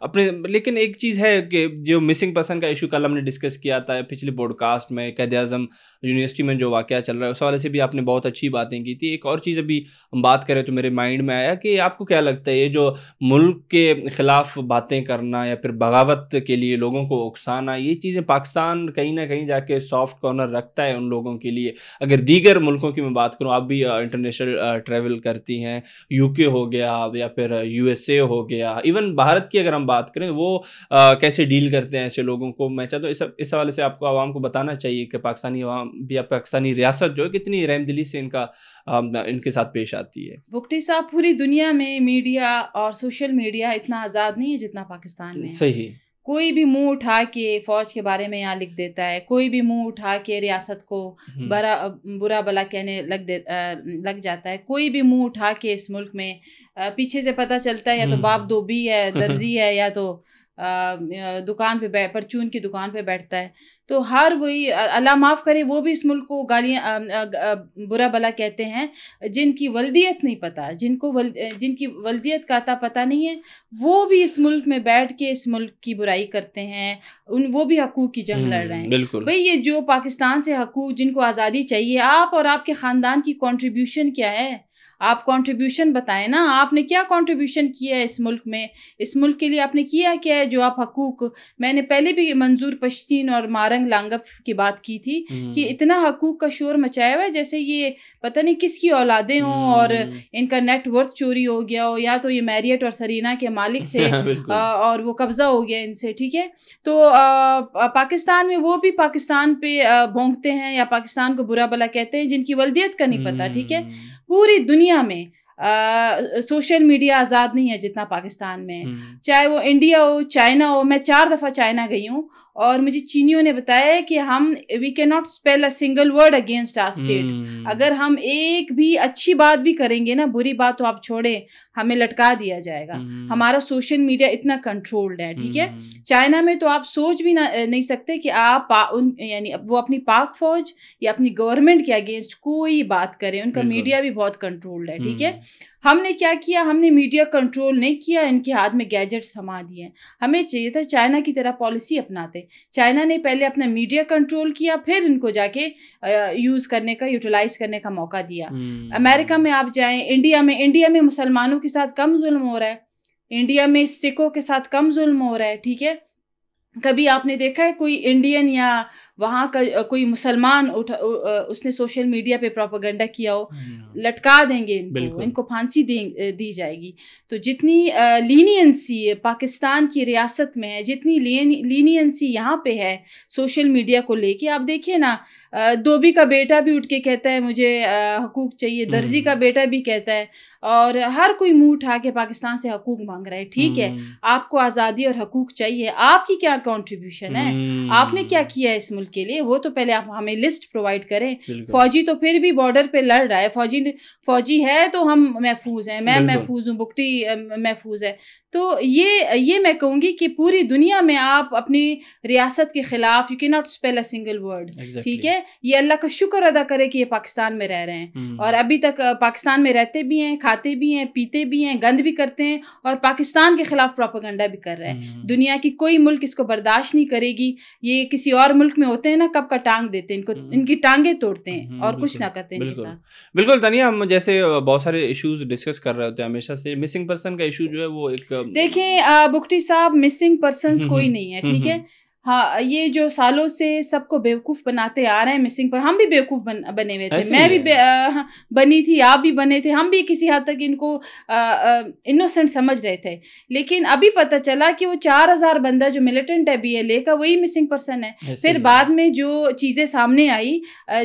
اپنے، لیکن ایک چیز ہے کہ جو مسنگ پرسن کا ایشو کل ہم نے ڈسکس کیا تھا پچھلے پوڈ کاسٹ میں، قائد اعظم یونیورسٹی میں جو واقعہ چل رہا ہے اس حوالے سے بھی آپ نے بہت اچھی باتیں کی تھی. ایک اور چیز ابھی ہم بات کریں تو میرے مائنڈ میں آیا کہ آپ کو کیا لگتا ہے یہ جو ملک کے خلاف باتیں کرنا یا پھر بغاوت کے لیے لوگوں کو اکسانا، یہ چیزیں پاکستان کہیں نہ کہیں جا کے سافٹ کارنر رکھتا ہے ان لوگوں کے لیے؟ اگر دیگر ملکوں کی میں بات کروں، آپ بھی انٹرنیشنل ٹریول کرتی ہیں، یو کے ہو گیا یا پھر یو ایس اے ہو گیا، ایون بھارت کی اگر ہم بات کریں وہ کیسے ڈیل کرتے ہیں ایسے لوگوں کو؟ میں چاہتا ہوں اس حوالے سے آپ کو عوام کو بتانا چاہیے کہ پاکستانی عوام یا پاکستانی ریاست جو ہے کتنی رحم دلی سے ان کے ساتھ پیش آتی ہے. بگٹی صاحب، پوری دنیا میں میڈیا اور سوشل میڈیا اتنا آزاد نہیں ہے جتنا پاکستان میں. صحیح. کوئی بھی منہ اٹھا کے فوج کے بارے میں یہاں لکھ دیتا ہے، کوئی بھی منہ اٹھا کے ریاست کو برا بلا کہنے لگ جاتا ہے، کوئی بھی منہ اٹھا کے اس ملک میں پیچھے سے پتہ چلتا ہے یا تو باپ دھوبی ہے، درزی ہے، یا تو دکان پہ پرچون کی دکان پہ بیٹھتا ہے. تو ہر وہی اللہ معاف کرے وہ بھی اس ملک کو گالیاں برا بلا کہتے ہیں جن کی ولدیت نہیں پتہ، جن کی ولدیت کا پتہ نہیں ہے، وہ بھی اس ملک میں بیٹھ کے اس ملک کی برائی کرتے ہیں. وہ بھی حقوق کی جنگ لڑ رہے ہیں. بالکل بھئی یہ جو پاکستان سے حقوق، جن کو آزادی چاہیے، آپ اور آپ کے خاندان کی کنٹریبیوشن کیا ہے؟ آپ کنٹریبیوشن بتائیں نا. آپ نے کیا کنٹریبیوشن کیا ہے اس ملک میں؟ اس ملک کے لیے آپ نے کیا ہے جو آپ حقوق، میں نے پہلے بھی منظور پشتین اور مارنگ لانگف کی بات کی تھی کہ اتنا حقوق کا شور مچایا ہوا ہے جیسے یہ پتہ نہیں کس کی اولادیں ہوں اور ان کا نیٹ ورتھ چوری ہو گیا ہو، یا تو یہ میریٹ اور سرینا کے مالک تھے اور وہ قبضہ ہو گیا ان سے. ٹھیک ہے، تو پاکستان میں وہ بھی پاکستان پہ بھونکتے ہیں یا پاکستان کو برا بلا کہتے ہیں جن کی ولدیت کا نہیں پتہ. ٹھیک ہے، پوری دنیا میں سوشل میڈیا آزاد نہیں ہے جتنا پاکستان میں، چاہے وہ انڈیا ہو، چائنا ہو. میں 4 دفعہ چائنا گئی ہوں اور مجھے چینیوں نے بتایا کہ we can not spell a single word against our state. اگر ہم ایک بھی اچھی بات بھی کریں گے نا، بری بات تو آپ چھوڑیں، ہمیں لٹکا دیا جائے گا. ہمارا سوشل میڈیا اتنا کنٹرولڈ ہے. ٹھیک ہے، چائنا میں تو آپ سوچ بھی نہیں سکتے کہ آپ یعنی وہ اپنی پاک فوج یا اپنی گورنمنٹ کے اگینسٹ کوئی بات کریں. ان کا میڈیا بھی بہت کنٹرولڈ ہے. ٹھیک ہے، ہم نے کیا کیا؟ ہم نے میڈیا کنٹرول نہیں کیا، ان کے ہاتھ میں گیجٹس تھما دیے. ہمیں چاہیے تھا چائنا کی طرح پالیسی اپناتے. چائنا نے پہلے اپنا میڈیا کنٹرول کیا، پھر ان کو جا کے یوٹیلائز کرنے کا موقع دیا. امریکہ میں آپ جائیں، انڈیا میں مسلمانوں کے ساتھ کم ظلم ہو رہا ہے، انڈیا میں سکھوں کے ساتھ کم ظلم ہو رہا ہے. ٹھیک ہے، کبھی آپ نے دیکھا ہے کوئی انڈین یا وہاں کا کوئی مسلمان اس نے سوشل میڈیا پہ پروپیگنڈا کیا ہو؟ لٹکا دیں گے ان کو پھانسی دی جائے گی. تو جتنی لینینسی پاکستان کی ریاست میں ہے، جتنی لینینسی یہاں پہ ہے سوشل میڈیا کو لے کے، آپ دیکھیے نا، دھوبی کا بیٹا بھی اٹھ کے کہتا ہے مجھے حقوق چاہیے، درزی کا بیٹا بھی کہتا ہے، اور ہر کوئی منہ اٹھا کے پاکستان سے حقوق مانگ رہا ہے. ٹھیک ہے، آپ کو آزادی اور حقوق چاہیے، آپ کی کیا کنٹریبیوشن ہے؟ آپ نے کیا کیا اس ملک کے لیے؟ وہ تو پہلے آپ ہمیں لسٹ پرووائڈ کریں. فوجی تو پھر بھی بارڈر پہ لڑ رہا ہے، فوجی ہے تو ہم محفوظ ہیں، میں محفوظ ہوں، بگٹی محفوظ ہے. تو یہ میں کہوں گی کہ پوری دنیا میں آپ اپنی ریاست کے خلاف یو کی not spell a single word. ٹھیک ہے، یہ اللہ کا شکر ادا کرے کہ یہ پاکستان میں رہ رہے ہیں اور ابھی تک پاکستان میں رہتے بھی ہیں، کھاتے بھی ہیں، پیتے بھی ہیں، گند بھی کرتے ہیں اور پاکستان کے خلاف پروپیگنڈا بھی کر رہے ہیں. دنیا کی کوئی ملک اس کو برداشت نہیں کرے گی. یہ کسی اور ملک میں ہوتے ہیں نا، کب کا ٹانگ دیتے ہیں ان کی ٹانگیں توڑتے ہیں اور کچھ نہ کرتے ہیں ان کے ساتھ. بالکل تانیہ، ہم جیسے بہت سارے ایشوز ڈسکس کر رہے ہوتے ہیں ہمیشہ سے، مسنگ پرسن کا ایشو جو ہے وہ ایک، دیکھیں بگٹی صاحب، مسنگ پرسنز کوئی نہیں ہے. ٹھیک ہے، ہاں، یہ جو سالوں سے سب کو بیوقوف بناتے آ رہے ہیں مسنگ پر، ہم بھی بیوقوف بنے ہوئے تھے، میں بھی بنی تھی، آپ بھی بنے تھے، ہم بھی کسی حد تک ان کو انوسنٹ سمجھ رہے تھے. لیکن ابھی پتہ چلا کہ وہ 4000 بندہ جو ملیٹنٹ ہے BLA کا، وہی مسنگ پرسن ہے. پھر بعد میں جو چیزیں سامنے آئی،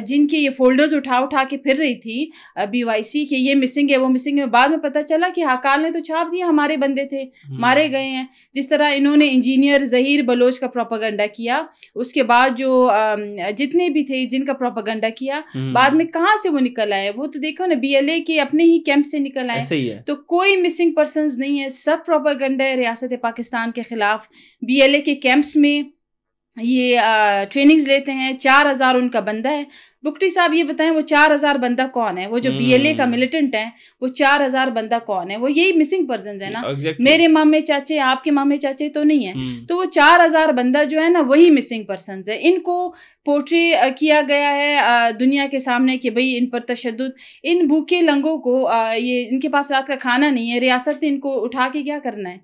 جن کے یہ فولڈرز اٹھا کے پھر رہی تھی BYC کہ یہ مسنگ ہے، وہ مسنگ ہے، بعد میں پتہ چلا کہ حقال نے تو چھاپ دیا ہمارے بندے تھے، مارے گئے ہیں. جس طرح انہوں نے انجینئر ظہیر بلوچ کا پروپیگنڈا کیا، اس کے بعد جو جتنے بھی تھے جن کا پروپیگنڈا کیا، بعد میں کہاں سے وہ نکل آئے؟ وہ تو دیکھو نا، BLA کے اپنے ہی کیمپ سے نکل آئے. تو کوئی مسنگ پرسنز نہیں ہے، سب پروپیگنڈا ہے ریاست پاکستان کے خلاف. BLA کے کیمپس میں یہ ٹریننگز لیتے ہیں. 4000 ان کا بندہ ہے. بگٹی صاحب یہ بتائیں وہ 4000 بندہ کون ہے؟ وہ جو BLA کا ملیٹنٹ ہے وہ 4000 بندہ کون ہے؟ وہ یہی مسنگ پرسنز ہے نا. میرے مامے چاچے آپ کے مامے چاچے تو نہیں ہیں. تو وہ 4000 بندہ جو ہے نا وہی مسنگ پرسنز ہے. ان کو پورٹری کیا گیا ہے دنیا کے سامنے کہ بھئی ان پر تشدد. ان بھوکے لنگوں کو یہ ان کے پاس رات کا کھانا نہیں ہے. ریاست نے ان کو اٹھا کے کیا کرنا ہے؟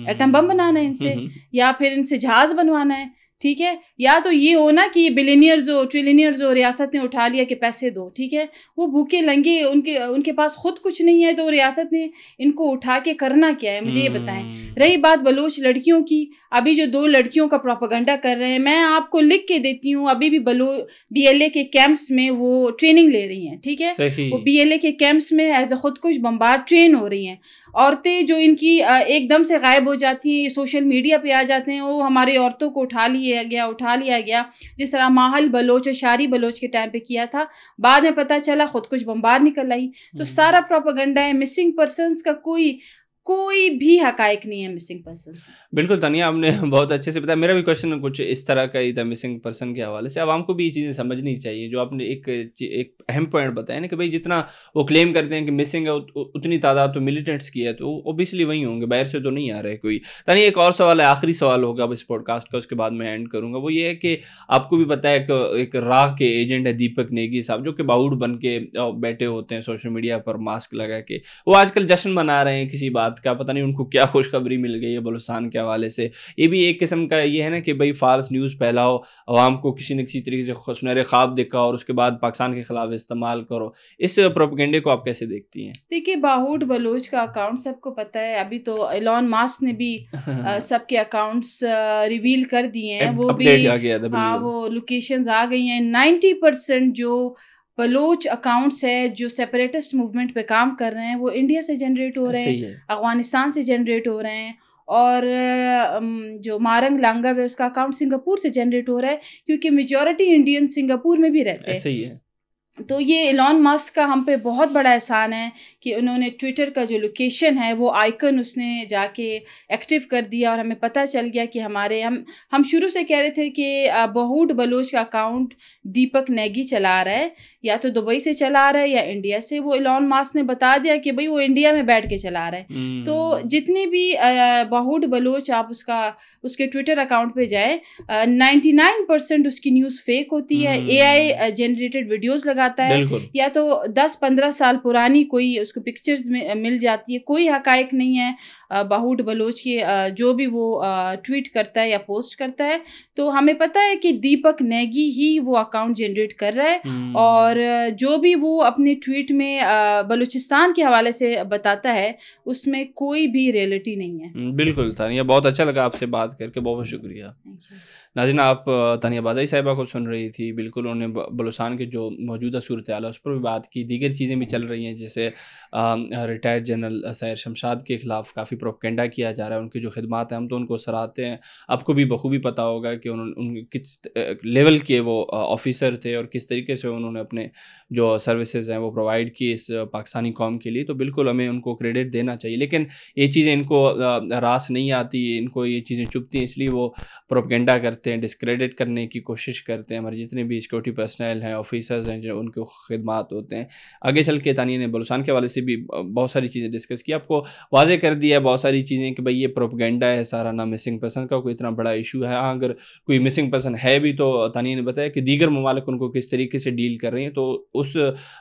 ایٹم بم بنانا ہے ان سے، یا پھر ان سے جہاز بنوانا ہے. ٹھیک ہے، یا تو یہ ہونا کہ بلینئرز ہو ٹریلینئرز ہو، ریاست نے اٹھا لیا کہ پیسے دو. ٹھیک ہے، وہ بھوکے لنگے ان کے پاس خود کچھ نہیں ہے تو ریاست نے ان کو اٹھا کے کرنا کیا ہے؟ مجھے یہ بتائیں. رہی بات بلوچ لڑکیوں کی، ابھی جو 2 لڑکیوں کا پروپیگنڈا کر رہے ہیں، میں آپ کو لکھ کے دیتی ہوں. ابھی بھی BLA کے کیمپس میں وہ ٹریننگ لے رہی ہیں. ٹھیک ہے، وہ BLA کے کیمپس میں ایز اے خودکش بمبار ٹرین ہو رہی ہیں. عورتیں جو ان کی ایک دم سے غائب ہو جاتی ہیں، یہ سوشل میڈیا پہ آ جاتے ہیں، وہ ہماری عورتوں کو اٹھا لیا گیا جس طرح ماحل بلوچ اور شاری بلوچ کے ٹائم پہ کیا تھا. بعد میں پتہ چلا خود کچھ بمبار نکل آئی. تو سارا پروپیگنڈا ہے. مسنگ پرسنس کا کوئی بھی حقائق نہیں ہے مسنگ پرسنس. بالکل تانیہ، آپ نے بہت اچھے سے بتایا. میرا بھی کوشچن کچھ اس طرح کا ہی تھا مسنگ پرسن کے حوالے سے. عوام کو بھی یہ چیزیں سمجھنی چاہیے جو آپ نے ایک اہم پوائنٹ بتایا نا کہ بھائی جتنا وہ کلیم کرتے ہیں کہ مسنگ ہے اتنی تعداد تو ملیٹنٹس کی ہے، تو اوبیسلی وہی ہوں گے، باہر سے تو نہیں آ رہے کوئی. تانیہ ایک اور سوال ہے، آخری سوال ہوگا اب اس پوڈ کاسٹ کا، اس کے بعد میں اینڈ کروں گا. وہ یہ ہے کہ آپ کو بھی پتہ ہے کہ ایک راہ کے ایجنٹ ہے دیپک نیگی صاحب، جو کہ باؤڈ بن کے بیٹھے ہوتے ہیں سوشل میڈیا پر ماسک لگا کے. وہ آج کل جشن منا رہے ہیں کسی بات کا، پتہ نہیں ان کو کیا خوشخبری مل گئی ہے بلوچستان کے حوالے سے. یہ بھی ایک قسم کا یہ ہے نا کہ بھائی فالس نیوز پھیلاؤ، عوام کو کسی نہ کسی طریقے سے سنہرے خواب دکھاؤ اور اس کے بعد پاکستان کے خلاف استعمال کرو. اس پروپیگنڈے کو آپ کیسے دیکھتی ہیں؟ دیکھیے، باہوڈ بلوچ کا اکاؤنٹ سب کو پتہ ہے. ابھی تو ایلون ماسک نے بھی سب کے اکاؤنٹس ریویل کر دیے ہیں. وہ بھی ہاں، وہ لوکیشنز آ گئی ہیں. 90% جو بلوچ اکاؤنٹس ہے جو سیپریٹسٹ موومنٹ پہ کام کر رہے ہیں وہ انڈیا سے جنریٹ ہو رہے ہیں، افغانستان سے جنریٹ ہو رہے ہیں. اور جو مارنگ لانگا ہے اس کا اکاؤنٹ سنگاپور سے جنریٹ ہو رہا ہے، کیونکہ میجورٹی انڈین سنگاپور میں بھی رہتے ہیں. تو یہ ایلون ماسک کا ہم پہ بہت بڑا احسان ہے کہ انہوں نے ٹویٹر کا جو لوکیشن ہے وہ آئیکن اس نے جا کے ایکٹیو کر دیا، اور ہمیں پتہ چل گیا کہ ہم شروع سے کہہ رہے تھے کہ باہوڈ بلوچ کا اکاؤنٹ دیپک نیگی چلا رہا ہے، یا تو دبئی سے چلا رہا ہے یا انڈیا سے. وہ ایلون ماسک نے بتا دیا کہ بھئی وہ انڈیا میں بیٹھ کے چلا رہا ہے. تو جتنے بھی باہوڈ بلوچ آپ اس کے ٹویٹر اکاؤنٹ پہ جائیں، 99% اس کی نیوز فیک ہوتی ہے. AI جنریٹڈ ویڈیوز لگا ہے، یا تو 10-15 سال پرانی کوئی اس کو پکچرز میں مل جاتی ہے. کوئی حقائق نہیں ہے باہوڈ بلوچ کی جو بھی وہ ٹویٹ کرتا ہے یا پوسٹ کرتا ہے. تو ہمیں پتہ ہے کہ دیپک نیگی ہی وہ اکاؤنٹ جنریٹ کر رہا ہے، اور جو بھی وہ اپنے ٹویٹ میں بلوچستان کے حوالے سے بتاتا ہے اس میں کوئی بھی ریئلٹی نہیں ہے. بالکل تانیہ، بہت اچھا لگا آپ سے بات کر کے، بہت بہت شکریہ. ناظرین، آپ تانیہ بازائی صاحبہ کو سن رہی تھی. بالکل انہوں نے بلوچستان کے جو موجودہ صورتحال ہے اس پر بھی بات کی. دیگر چیزیں بھی چل رہی ہیں، جیسے ریٹائرڈ جنرل سیر شمشاد کے خلاف کافی پروپیگنڈا کیا جا رہا ہے. ان کی جو خدمات ہیں ہم تو ان کو سراہتے ہیں. آپ کو بھی بخوبی پتہ ہوگا کہ ان کس لیول کے وہ آفیسر تھے اور کس طریقے سے انہوں نے اپنے جو سروسز ہیں وہ پرووائڈ کی اس پاکستانی قوم کے لیے. تو بالکل ہمیں ان کو کریڈٹ دینا چاہیے، لیکن یہ چیزیں ان کو راس نہیں آتی، ان کو یہ چیزیں چبھتی ہیں، اس لیے وہ پروپیگنڈا کرتے ہیں، ڈسکریڈٹ کرنے کی کوشش کرتے ہیں. ہمارے جتنے بھی سیکورٹی پرسنل ہیں، آفیسرز ہیں، جو ان کے خدمات ہوتے ہیں. آگے چل کے تانیہ نے بلوچستان کے حوالے سے بھی بہت ساری چیزیں ڈسکس کی، آپ کو واضح کر دیا بہت ساری چیزیں کہ بھائی یہ پروپیگنڈا ہے سارا، نہ مسنگ پرسن کا کوئی اتنا بڑا ایشو ہے. اگر کوئی مسنگ پرسن ہے بھی تو تانیہ نے بتایا کہ دیگر ممالک ان کو کس طریقے سے ڈیل کر رہے ہیں. تو اس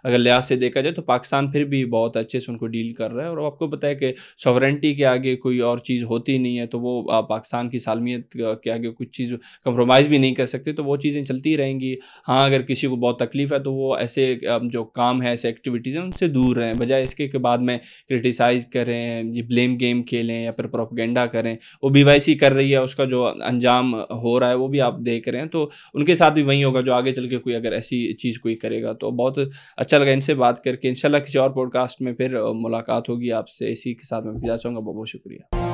اگر لحاظ سے دیکھا جائے تو پاکستان پھر بھی بہت اچھے سے ان کو ڈیل کر رہا ہے. اور آپ کو پتہ ہے کہ سوورنٹی کے آگے کوئی اور چیز ہوتی نہیں ہے، تو وہ پاکستان کی سالمیت کے آگے کچھ چیز کمپرومائز بھی نہیں کر سکتے. تو وہ چیزیں چلتی رہیں گی. ہاں، اگر کسی کو بہت تکلیف ہے تو وہ ایسے جو کام ہے، ایسے ایکٹیویٹیز ہیں ان سے دور رہیں، بجائے اس کے بعد میں کرٹیسائز کریں، یہ بلیم گیم کھیلیں یا پھر پروپیگنڈا کریں. وہ BYC کر رہی ہے، اس کا جو انجام ہو رہا ہے وہ بھی آپ دیکھ رہے ہیں. تو ان کے ساتھ بھی وہی ہوگا جو آگے چل کے کوئی اگر ایسی چیز کوئی کرے گا. تو بہت اچھا لگا ان سے بات کر کے. انشاءاللہ کسی اور پوڈ کاسٹ میں پھر ملاقات ہوگی آپ سے. اسی کے ساتھ میں اجازت چاہوں گا. بہت بہت شکریہ.